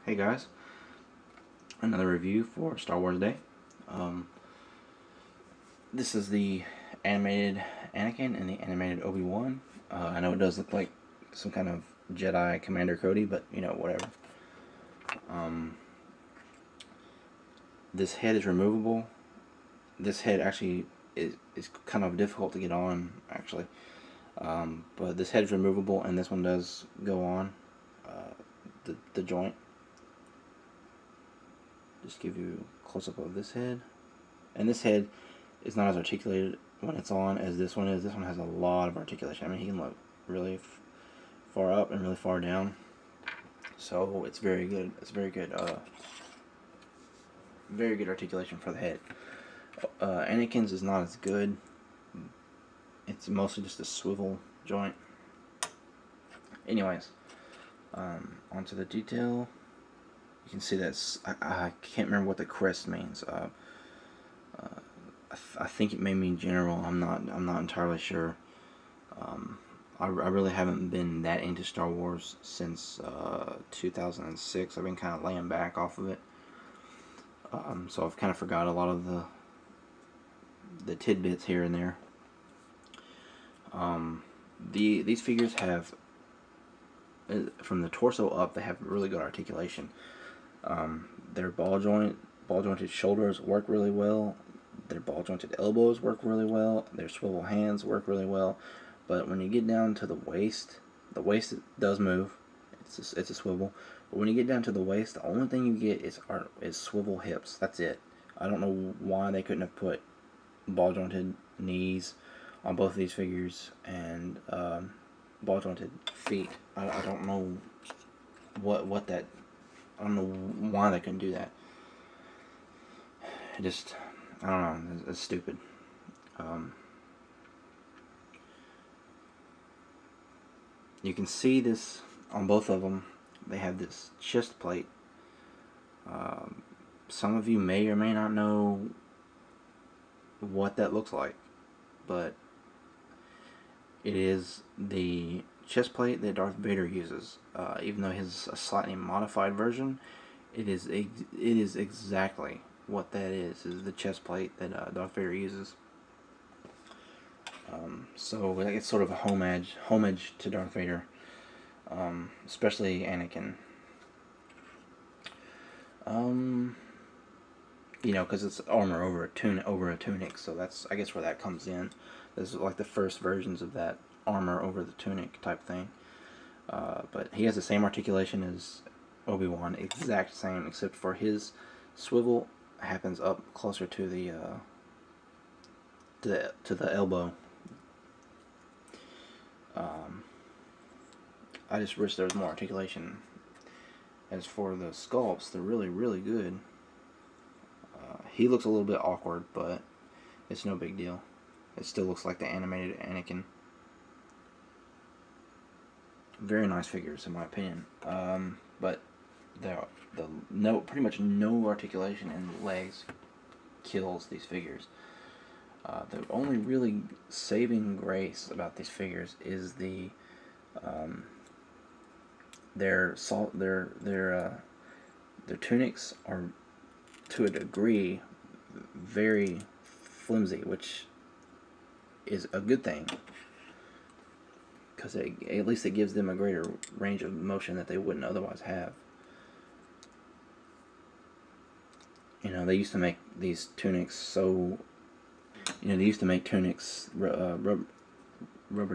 Hey guys, another review for Star Wars Day. This is the animated Anakin and the animated Obi-Wan. I know it does look like some kind of Jedi Commander Cody, but you know, whatever. This head is removable. This head actually is kind of difficult to get on, actually. But this head is removable, and this one does go on the joint. Just give you a close-up of this head. And this head is not as articulated when it's on as this one is. This one has a lot of articulation. I mean, he can look really far up and really far down. So it's very good. It's very good articulation for the head. Anakin's is not as good. It's mostly just a swivel joint. Anyways, onto the detail. You can see that I can't remember what the crest means. I think it may mean general. I'm not entirely sure. I really haven't been that into Star Wars since 2006. I've been kind of laying back off of it. So I've kind of forgot a lot of the tidbits here and there. These figures have, from the torso up, they have really good articulation. Their ball-jointed shoulders work really well. Their ball-jointed elbows work really well. Their swivel hands work really well. But when you get down to the waist does move. It's a swivel. But when you get down to the waist, the only thing you get is swivel hips. That's it. I don't know why they couldn't have put ball-jointed knees on both of these figures and ball-jointed feet. I don't know what that. I don't know why they couldn't do that. I don't know. It's stupid. You can see this on both of them. They have this chest plate. Some of you may or may not know what that looks like, but it is the chest plate that Darth Vader uses. Even though his a slightly modified version, it is exactly what that is the chest plate that Darth Vader uses. So it's sort of a homage to Darth Vader, especially Anakin. You know, because it's armor over a tunic, so that's, I guess, where that comes in. This is like the first versions of that armor over the tunic type thing. But he has the same articulation as Obi-Wan, exact same, except for his swivel happens up closer to the elbow. I just wish there was more articulation. As for the sculpts, they're really good. He looks a little bit awkward, but it's no big deal. It still looks like the animated Anakin. Very nice figures, in my opinion. But pretty much no articulation in the legs kills these figures. The only really saving grace about these figures is their tunics are, to a degree, very flimsy, which is a good thing, because at least it gives them a greater range of motion that they wouldn't otherwise have. You know, they used to make these tunics so. You know, they used to make tunics, rubber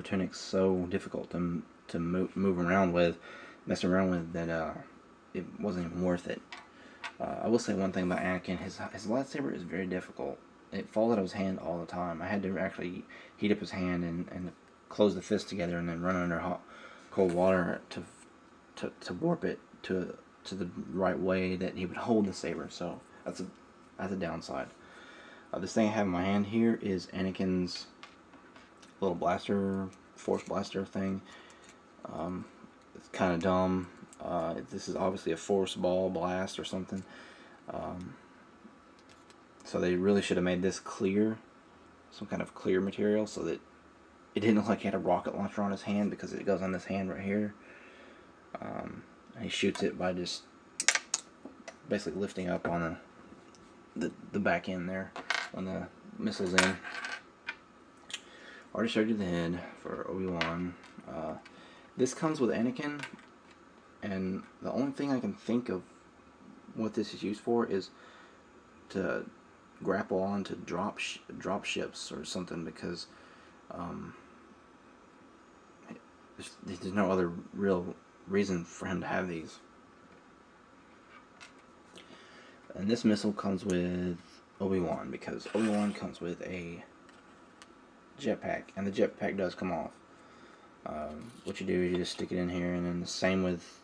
tunics, so difficult to move around with, mess around with, that it wasn't even worth it. I will say one thing about Anakin: his lightsaber is very difficult. It falls out of his hand all the time. I had to actually heat up his hand and close the fist together and then run under cold water to warp it to the right way that he would hold the saber. So that's a downside. This thing I have in my hand here is Anakin's little blaster, force blaster thing. It's kind of dumb. This is obviously a force ball blast or something. So they really should have made this clear, some kind of clear material, so that it didn't look like he had a rocket launcher on his hand, because it goes on this hand right here. And he shoots it by just basically lifting up on the back end there when the missile's in. Already showed you the head for Obi-Wan. This comes with Anakin, and the only thing I can think of what this is used for is to grapple on to drop ships or something, because there's no other real reason for him to have these. And this missile comes with Obi-Wan, because Obi-Wan comes with a jetpack, and the jetpack does come off. What you do is you just stick it in here, and then the same with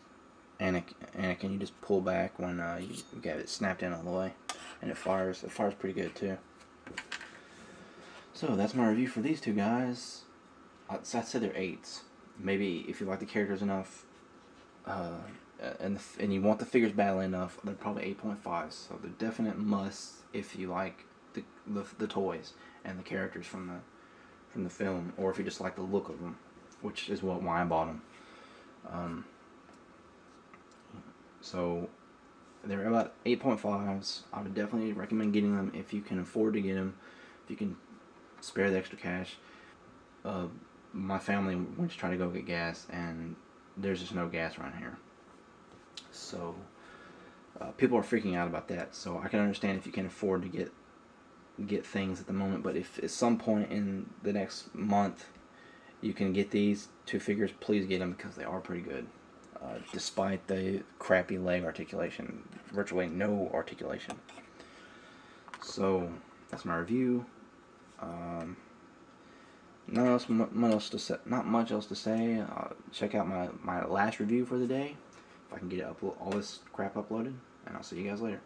Anakin, you just pull back when you get it snapped in all the way, and it fires. It fires pretty good too. So that's my review for these two guys. I'd say they're 8s. Maybe if you like the characters enough, and you want the figures badly enough, they're probably 8.5s. So they're definite musts if you like the toys and the characters from the film, or if you just like the look of them, which is why I bought them. So they're about 8.5s. I would definitely recommend getting them if you can afford to get them, if you can spare the extra cash. My family went to try to go get gas, and there's just no gas around here. So people are freaking out about that. So I can understand if you can afford to get things at the moment, but if at some point in the next month you can get these two figures, please get them, because they are pretty good. Despite the crappy leg articulation, virtually no articulation. So that's my review. Not much else to say. Check out my last review for the day, if I can get all this crap uploaded, and I'll see you guys later.